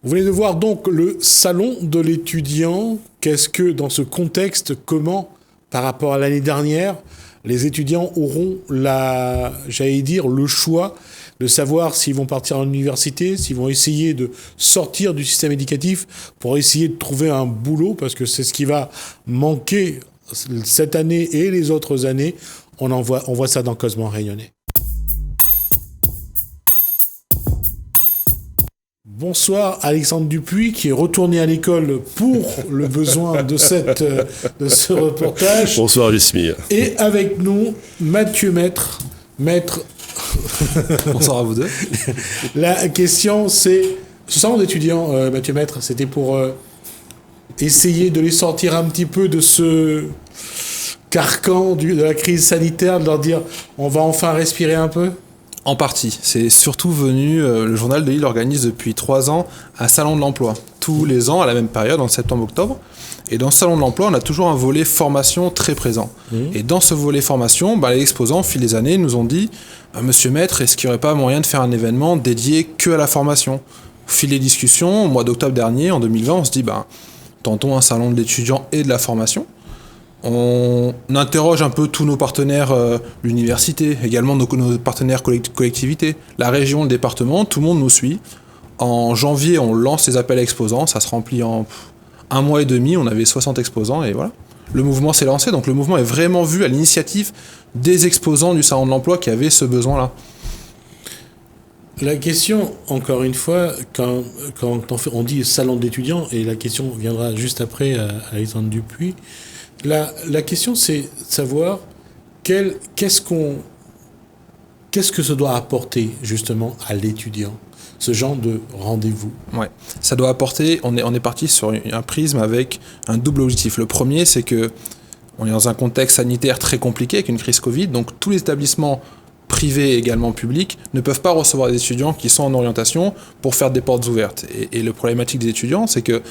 Vous venez de voir donc le salon de l'étudiant. Qu'est-ce que, dans ce contexte, comment, par rapport à l'année dernière, les étudiants auront le choix de savoir s'ils vont partir à l'université, s'ils vont essayer de sortir du système éducatif pour essayer de trouver un boulot, parce que c'est ce qui va manquer cette année et les autres années. On voit ça dans Cosmo rayonner. Bonsoir Alexandre Dupuis qui est retourné à l'école pour le besoin de ce reportage. Bonsoir Jasmine. Et avec nous Mathieu Maître. Bonsoir à vous deux. La question c'est, ce salon d'étudiants, Mathieu Maître, c'était pour essayer de les sortir un petit peu de ce carcan de la crise sanitaire, de leur dire on va enfin respirer un peu. En partie. C'est surtout venu, le journal de Lille organise depuis 3 ans un salon de l'emploi. Tous les ans, à la même période, en septembre-octobre. Et dans ce salon de l'emploi, on a toujours un volet formation très présent. Et dans ce volet formation, les exposants, au fil des années, nous ont dit Monsieur Maître, est-ce qu'il n'y aurait pas moyen de faire un événement dédié que à la formation ? Au fil des discussions, au mois d'octobre dernier, en 2020, on se dit tentons un salon de l'étudiant et de la formation. On interroge un peu tous nos partenaires, l'université, également nos partenaires collectivités, la région, le département, tout le monde nous suit. En janvier, on lance les appels à exposants, ça se remplit en 1 mois et demi, on avait 60 exposants et voilà. Le mouvement s'est lancé, donc le mouvement est vraiment vu à l'initiative des exposants du salon de l'emploi qui avaient ce besoin-là. La question, encore une fois, quand on dit salon d'étudiants, et la question viendra juste après à Alexandre Dupuis, la question, c'est de savoir qu'est-ce que ça doit apporter, justement, à l'étudiant, ce genre de rendez-vous. Ouais, ça doit apporter, on est parti sur un prisme avec un double objectif. Le premier, c'est que on est dans un contexte sanitaire très compliqué, avec une crise Covid, donc tous les établissements privés et également publics ne peuvent pas recevoir des étudiants qui sont en orientation pour faire des portes ouvertes. Et le problématique des étudiants, c'est que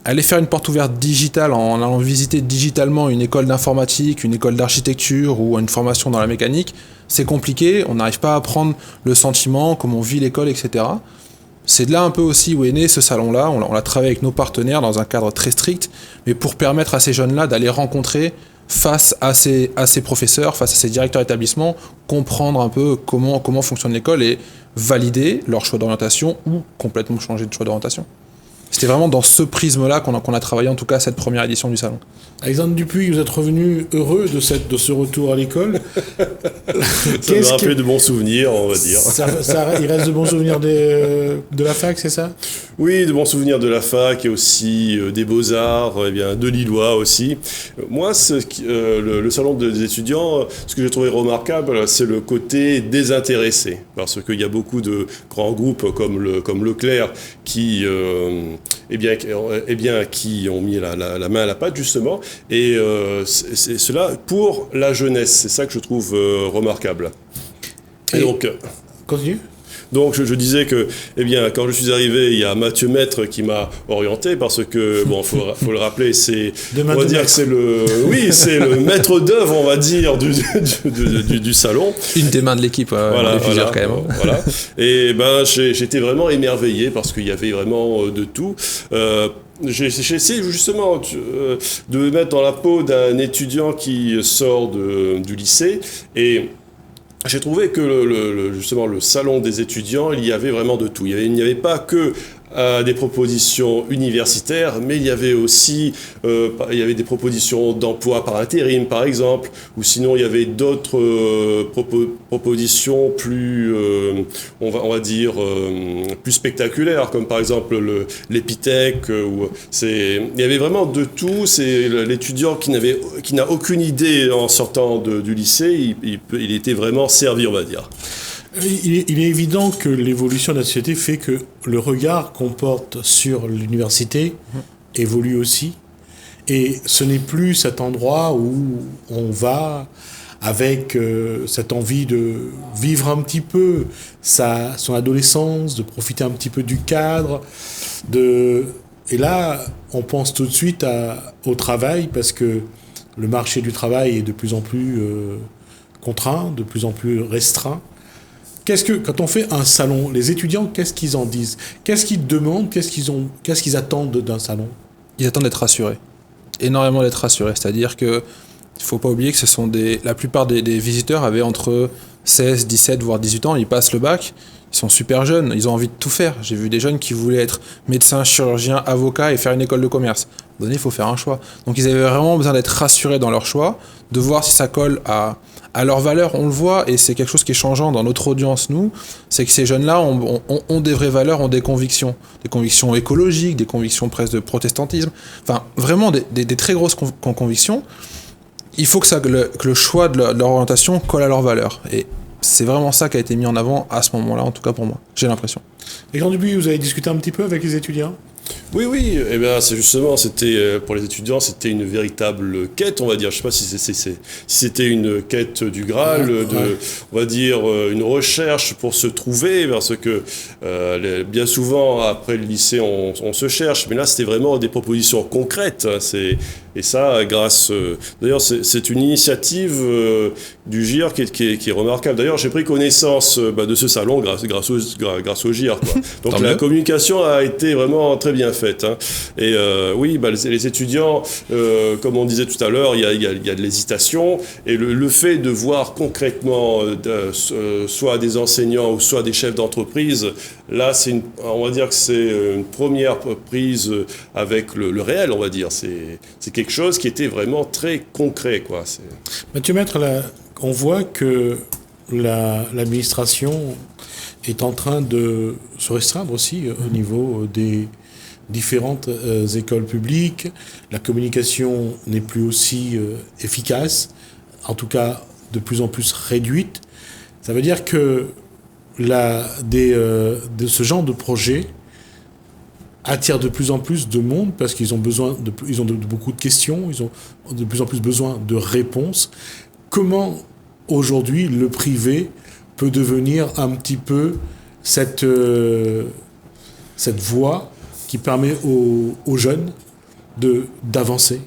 aller faire une porte ouverte digitale en allant visiter digitalement une école d'informatique, une école d'architecture ou une formation dans la mécanique, c'est compliqué, on n'arrive pas à prendre le sentiment, comment on vit l'école, etc. C'est de là un peu aussi où est né ce salon-là, on l'a travaillé avec nos partenaires dans un cadre très strict, mais pour permettre à ces jeunes-là d'aller rencontrer face à ces professeurs, face à ces directeurs d'établissement, comprendre un peu comment fonctionne l'école et valider leur choix d'orientation ou complètement changer de choix d'orientation. C'était vraiment dans ce prisme-là qu'on a travaillé, en tout cas, cette première édition du salon. Alexandre Dupuis, vous êtes revenu heureux de ce retour à l'école. Ça me rappelle de bons souvenirs, on va dire. Il reste de bons souvenirs de la fac, c'est ça ? Oui, de bons souvenirs de la fac et aussi des beaux-arts, de Lillois aussi. Moi, le salon des étudiants, ce que j'ai trouvé remarquable, c'est le côté désintéressé. Parce qu'il y a beaucoup de grands groupes comme Leclerc qui ont mis la main à la pâte, justement. Et c'est cela pour la jeunesse. C'est ça que je trouve remarquable. Et donc, continue. Donc je disais que, quand je suis arrivé, il y a Mathieu Maître qui m'a orienté parce que, faut le rappeler, c'est le maître d'œuvre, on va dire, du salon. Une des mains de l'équipe, plusieurs quand même. Voilà. Et j'étais vraiment émerveillé parce qu'il y avait vraiment de tout. J'ai essayé justement de me mettre dans la peau d'un étudiant qui sort du lycée et j'ai trouvé que justement le salon des étudiants, il y avait vraiment de tout. Il n'y avait pas que des propositions universitaires, mais il y avait aussi des propositions d'emploi par intérim, par exemple, ou sinon il y avait d'autres propositions plus, on va dire, plus spectaculaires, comme par exemple l'Epitech. Il y avait vraiment de tout. C'est l'étudiant qui n'a aucune idée en sortant du lycée, il était vraiment servi, on va dire. Il est évident que l'évolution de la société fait que le regard qu'on porte sur l'université évolue aussi. Et ce n'est plus cet endroit où on va avec cette envie de vivre un petit peu son adolescence, de profiter un petit peu du cadre. Et là, on pense tout de suite au travail parce que le marché du travail est de plus en plus contraint, de plus en plus restreint. Quand on fait un salon, les étudiants, qu'est-ce qu'ils en disent? Qu'est-ce qu'ils demandent? Qu'est-ce qu'ils attendent d'un salon? Ils attendent d'être rassurés. Énormément d'être rassurés. C'est-à-dire que il faut pas oublier que la plupart des visiteurs avaient entre 16, 17, voire 18 ans. Ils passent le bac. Ils sont super jeunes. Ils ont envie de tout faire. J'ai vu des jeunes qui voulaient être médecins, chirurgiens, avocats et faire une école de commerce. À un moment donné, il faut faire un choix. Donc ils avaient vraiment besoin d'être rassurés dans leur choix, de voir si ça colle à leurs valeurs. On le voit, et c'est quelque chose qui est changeant dans notre audience, nous, c'est que ces jeunes-là ont des vraies valeurs, ont des convictions écologiques, des convictions presque de protestantisme, enfin vraiment des très grosses convictions. Il faut que le choix de leur orientation colle à leurs valeurs. Et c'est vraiment ça qui a été mis en avant à ce moment-là, en tout cas pour moi, j'ai l'impression. Et Jean Dubuis, vous avez discuté un petit peu avec les étudiants? Oui, eh bien, c'était pour les étudiants, c'était une véritable quête, on va dire. Je sais pas si c'était une quête du Graal, on va dire une recherche pour se trouver, parce que bien souvent après le lycée, on se cherche, mais là c'était vraiment des propositions concrètes. Et ça, d'ailleurs, c'est une initiative du GIR qui est remarquable. D'ailleurs, j'ai pris connaissance de ce salon grâce au GIR, quoi. Donc la communication a été vraiment très bien faite. Hein. Et oui, les étudiants, comme on disait tout à l'heure, il y a de l'hésitation. Et le fait de voir concrètement soit des enseignants ou soit des chefs d'entreprise, là, on va dire que c'est une première prise avec le réel, on va dire. C'est quelque chose qui était vraiment très concret, quoi. Mathieu Maître, on voit que l'administration est en train de se restreindre aussi au niveau des différentes écoles publiques. La communication n'est plus aussi efficace, en tout cas de plus en plus réduite. Ça veut dire que de ce genre de projet attire de plus en plus de monde parce qu'ils ont beaucoup de questions, ils ont de plus en plus besoin de réponses. Comment aujourd'hui le privé peut devenir un petit peu cette voie qui permet aux jeunes d'avancer?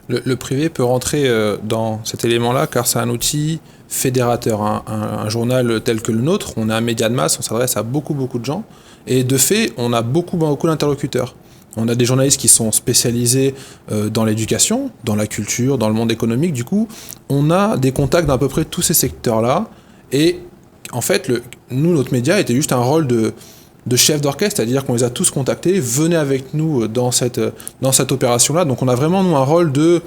Le privé peut rentrer dans cet élément-là car c'est un outil fédérateur. Un journal tel que le nôtre, on a un média de masse, on s'adresse à beaucoup de gens. Et de fait, on a beaucoup d'interlocuteurs. On a des journalistes qui sont spécialisés dans l'éducation, dans la culture, dans le monde économique. Du coup, on a des contacts d'à peu près tous ces secteurs-là. Et en fait, notre média était juste un rôle de chef d'orchestre, c'est-à-dire qu'on les a tous contactés, venez avec nous dans cette opération-là. Donc on a vraiment, nous, un rôle de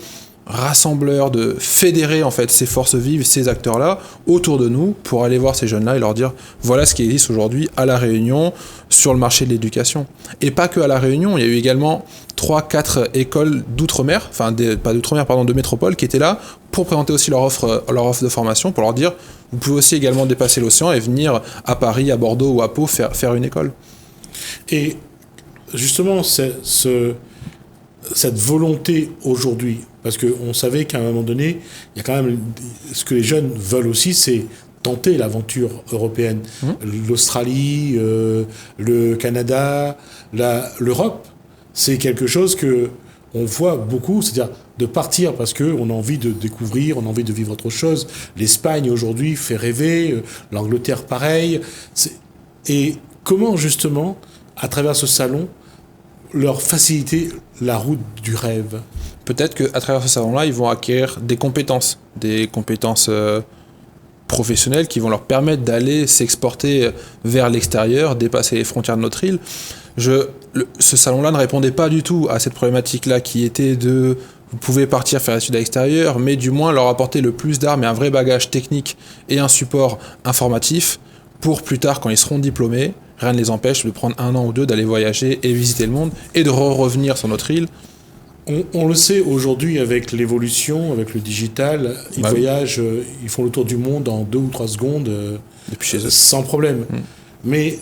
rassembleur, de fédérer en fait ces forces vives, ces acteurs-là autour de nous pour aller voir ces jeunes-là et leur dire voilà ce qui existe aujourd'hui à La Réunion sur le marché de l'éducation. Et pas que à La Réunion, il y a eu également 3-4 écoles d'outre-mer, de métropole qui étaient là pour présenter aussi leur offre de formation, pour leur dire vous pouvez aussi également dépasser l'océan et venir à Paris, à Bordeaux ou à Pau faire une école. Et justement, cette volonté aujourd'hui, parce qu'on savait qu'à un moment donné, il y a quand même ce que les jeunes veulent aussi, c'est tenter l'aventure européenne. L'Australie, le Canada, l'Europe, c'est quelque chose que on voit beaucoup, c'est-à-dire de partir parce qu'on a envie de découvrir, on a envie de vivre autre chose. L'Espagne aujourd'hui fait rêver, l'Angleterre pareil. Et comment justement, à travers ce salon, leur faciliter la route du rêve? Peut-être qu'à travers ce salon-là, ils vont acquérir des compétences professionnelles qui vont leur permettre d'aller s'exporter vers l'extérieur, dépasser les frontières de notre île. Ce salon-là ne répondait pas du tout à cette problématique-là qui était de vous pouvez partir faire l'étude à l'extérieur, mais du moins leur apporter le plus d'armes et un vrai bagage technique et un support informatif pour plus tard, quand ils seront diplômés, rien ne les empêche de prendre 1 an ou 2, d'aller voyager et visiter le monde et de revenir sur notre île. On le sait aujourd'hui avec l'évolution, avec le digital, ils voyagent, ils font le tour du monde en 2 ou 3 secondes depuis chez eux. Sans problème. Mais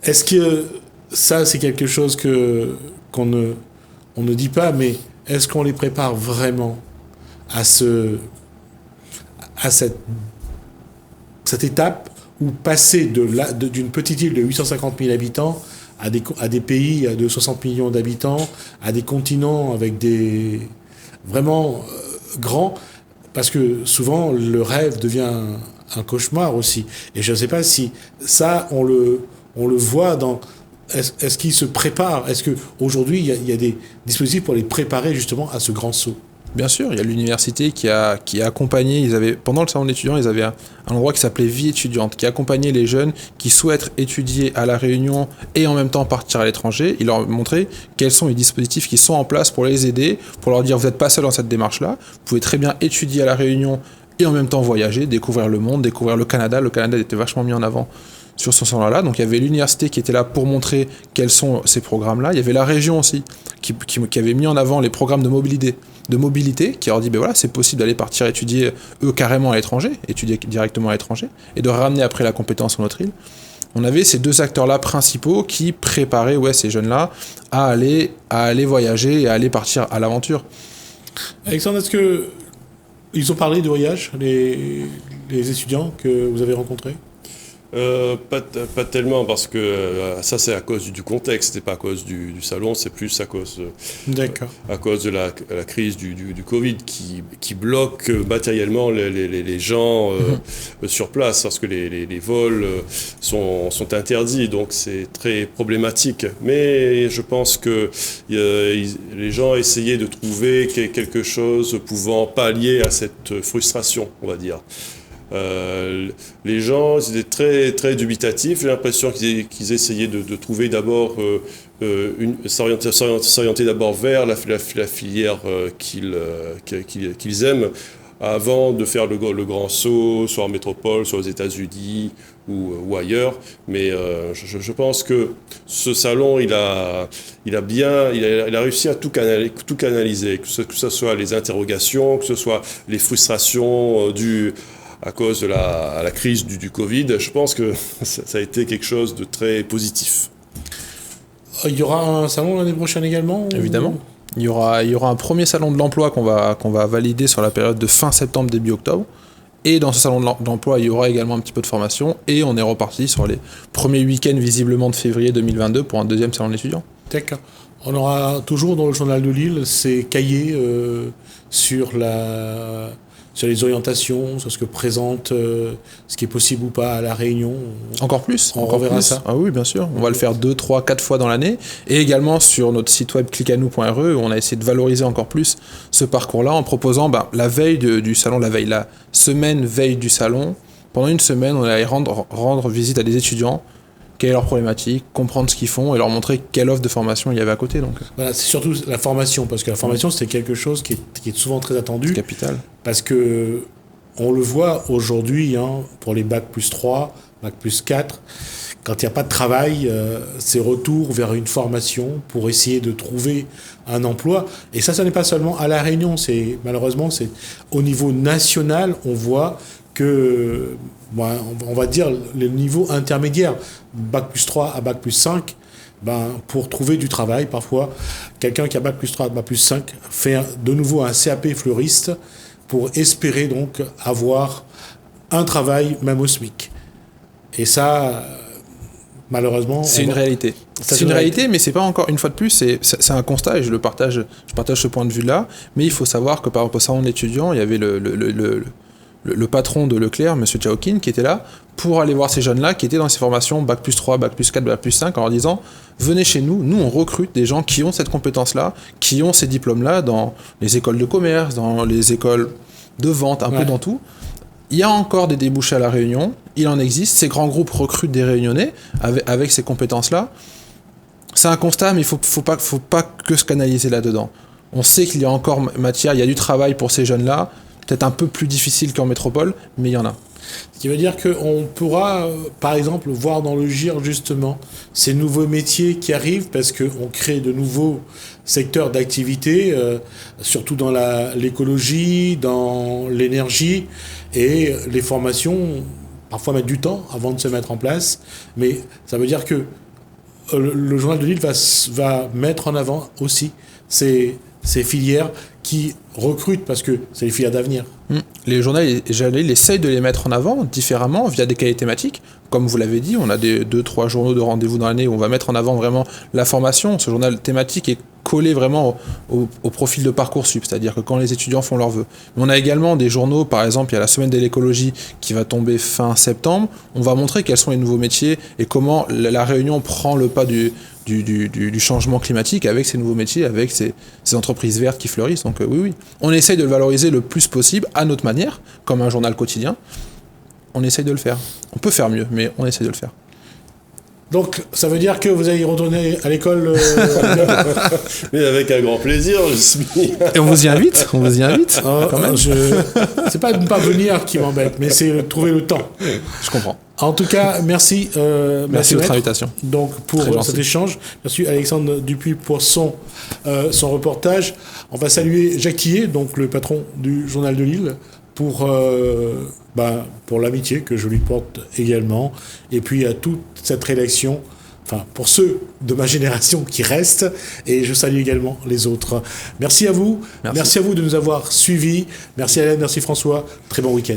est-ce que ça, c'est quelque chose qu'on ne dit pas, mais est-ce qu'on les prépare vraiment à cette étape où passer d'une petite île de 850 000 habitants à des pays de 60 millions d'habitants, à des continents avec des vraiment grands, parce que souvent le rêve devient un cauchemar aussi. Et je ne sais pas si ça, on le voit dans... Est-ce qu'ils se préparent? Est-ce qu'aujourd'hui, il y a des dispositifs pour les préparer justement à ce grand saut? Bien sûr, il y a l'université qui a accompagné, pendant le salon d'étudiants, ils avaient un endroit qui s'appelait Vie étudiante, qui accompagnait les jeunes qui souhaitent étudier à La Réunion et en même temps partir à l'étranger. Ils leur montraient quels sont les dispositifs qui sont en place pour les aider, pour leur dire vous n'êtes pas seul dans cette démarche-là, vous pouvez très bien étudier à La Réunion et en même temps voyager, découvrir le monde, découvrir le Canada. Le Canada était vachement mis en avant sur ce salon-là. Donc il y avait l'université qui était là pour montrer quels sont ces programmes-là. Il y avait la région aussi qui avait mis en avant les programmes de mobilité, qui leur dit, ben voilà, c'est possible d'aller partir étudier, eux, carrément à l'étranger, étudier directement à l'étranger, et de ramener après la compétence sur notre île. On avait ces deux acteurs-là principaux qui préparaient ces jeunes-là à aller voyager et à aller partir à l'aventure. Alexandre, est-ce que ils ont parlé de voyage, les étudiants que vous avez rencontrés? Pas tellement, parce que ça c'est à cause du contexte, c'est pas à cause du salon, c'est plus à cause de la crise du Covid qui bloque matériellement les gens sur place, parce que les vols sont interdits, donc c'est très problématique. Mais je pense que les gens essayaient de trouver quelque chose pouvant pallier à cette frustration, on va dire. Les gens étaient très, très dubitatifs. J'ai l'impression qu'ils essayaient de trouver d'abord, s'orienter d'abord vers la filière qu'ils aiment, avant de faire le grand saut, soit en métropole, soit aux États-Unis ou ailleurs. Mais je pense que ce salon, il a réussi à tout canaliser, que ce soit les interrogations, que ce soit les frustrations dues à cause de la crise du Covid. Je pense que ça a été quelque chose de très positif. Il y aura un salon l'année prochaine également? Évidemment. Il y aura un premier salon de l'emploi qu'on va valider sur la période de fin septembre, début octobre. Et dans ce salon de l'emploi, il y aura également un petit peu de formation. Et on est reparti sur les premiers week-ends visiblement de février 2022 pour un deuxième salon d'étudiants. D'accord. On aura toujours dans le journal de Lille ces cahiers sur les orientations, sur ce que présente, ce qui est possible ou pas à La Réunion. Encore plus. On reverra ça. Ah oui, bien sûr. On va le faire 2, 3, 4 fois dans l'année. Et également sur notre site web clickanou.re, où on a essayé de valoriser encore plus ce parcours-là en proposant la veille du salon, la semaine veille du salon. Pendant une semaine, on allait rendre visite à des étudiants, quelle est leur problématique, comprendre ce qu'ils font et leur montrer quelle offre de formation il y avait à côté. Donc. Voilà, c'est surtout la formation, parce que la formation, c'est quelque chose qui est souvent très attendu. C'est capital. Parce que on le voit aujourd'hui, pour les bac plus 3, bac plus 4, quand il n'y a pas de travail, c'est retour vers une formation pour essayer de trouver un emploi. Et ça n'est pas seulement à La Réunion, malheureusement, c'est au niveau national, on voit que, on va dire, le niveau intermédiaire, bac plus 3 à bac plus 5, pour trouver du travail, parfois, quelqu'un qui a bac plus 3 à bac plus 5 fait de nouveau un CAP fleuriste pour espérer donc avoir un travail, même au SMIC. Et ça, malheureusement... C'est une réalité. C'est une réalité, mais c'est pas encore, une fois de plus, c'est un constat, et je partage ce point de vue-là, mais il faut savoir que par rapport au salon d'étudiants, il y avait le patron de Leclerc, M. Chaokin, qui était là pour aller voir ces jeunes-là qui étaient dans ces formations bac plus 3, bac plus 4, bac plus 5, en leur disant « Venez chez nous, nous on recrute des gens qui ont cette compétence-là, qui ont ces diplômes-là dans les écoles de commerce, dans les écoles de vente, un peu dans tout. » Il y a encore des débouchés à La Réunion, il en existe, ces grands groupes recrutent des Réunionnais avec ces compétences-là. C'est un constat, mais il faut pas que se canaliser là-dedans. On sait qu'il y a encore matière, il y a du travail pour ces jeunes-là, peut-être un peu plus difficile qu'en métropole, mais il y en a. Ce qui veut dire qu'on pourra, par exemple, voir dans le GIR, justement, ces nouveaux métiers qui arrivent, parce qu'on crée de nouveaux secteurs d'activité, surtout dans l'écologie, dans l'énergie, et les formations, parfois mettent du temps avant de se mettre en place, mais ça veut dire que le journal de Lille va mettre en avant aussi ces filières qui recrutent, parce que c'est les filières d'avenir. Les journaux, ils essayent de les mettre en avant différemment via des cahiers thématiques. Comme vous l'avez dit, on a 2-3 journaux de rendez-vous dans l'année où on va mettre en avant vraiment la formation. Ce journal thématique est collé vraiment au profil de Parcoursup, c'est-à-dire que quand les étudiants font leurs vœux. Mais on a également des journaux, par exemple, il y a la semaine de l'écologie qui va tomber fin septembre. On va montrer quels sont les nouveaux métiers et comment la Réunion prend le pas du changement climatique avec ces nouveaux métiers, avec ces entreprises vertes qui fleurissent. Donc oui, on essaye de le valoriser le plus possible à notre manière, comme un journal quotidien. On essaye de le faire. On peut faire mieux, mais on essaye de le faire. Donc, ça veut dire que vous allez retourner à l'école Mais avec un grand plaisir, Jasmine. Et on vous y invite, quand même. C'est pas de ne pas venir qui m'embête, mais c'est de trouver le temps. Je comprends. En tout cas, merci. Merci de votre invitation. Donc, pour cet échange. Merci Alexandre Dupuis pour son reportage. On va saluer Jacques Tillet, donc le patron du Journal de Lille, pour l'amitié que je lui porte également, et puis à toute cette rédaction, enfin pour ceux de ma génération qui restent, et je salue également les autres. Merci à vous, merci à vous de nous avoir suivis, merci Alain, merci François, très bon week-end.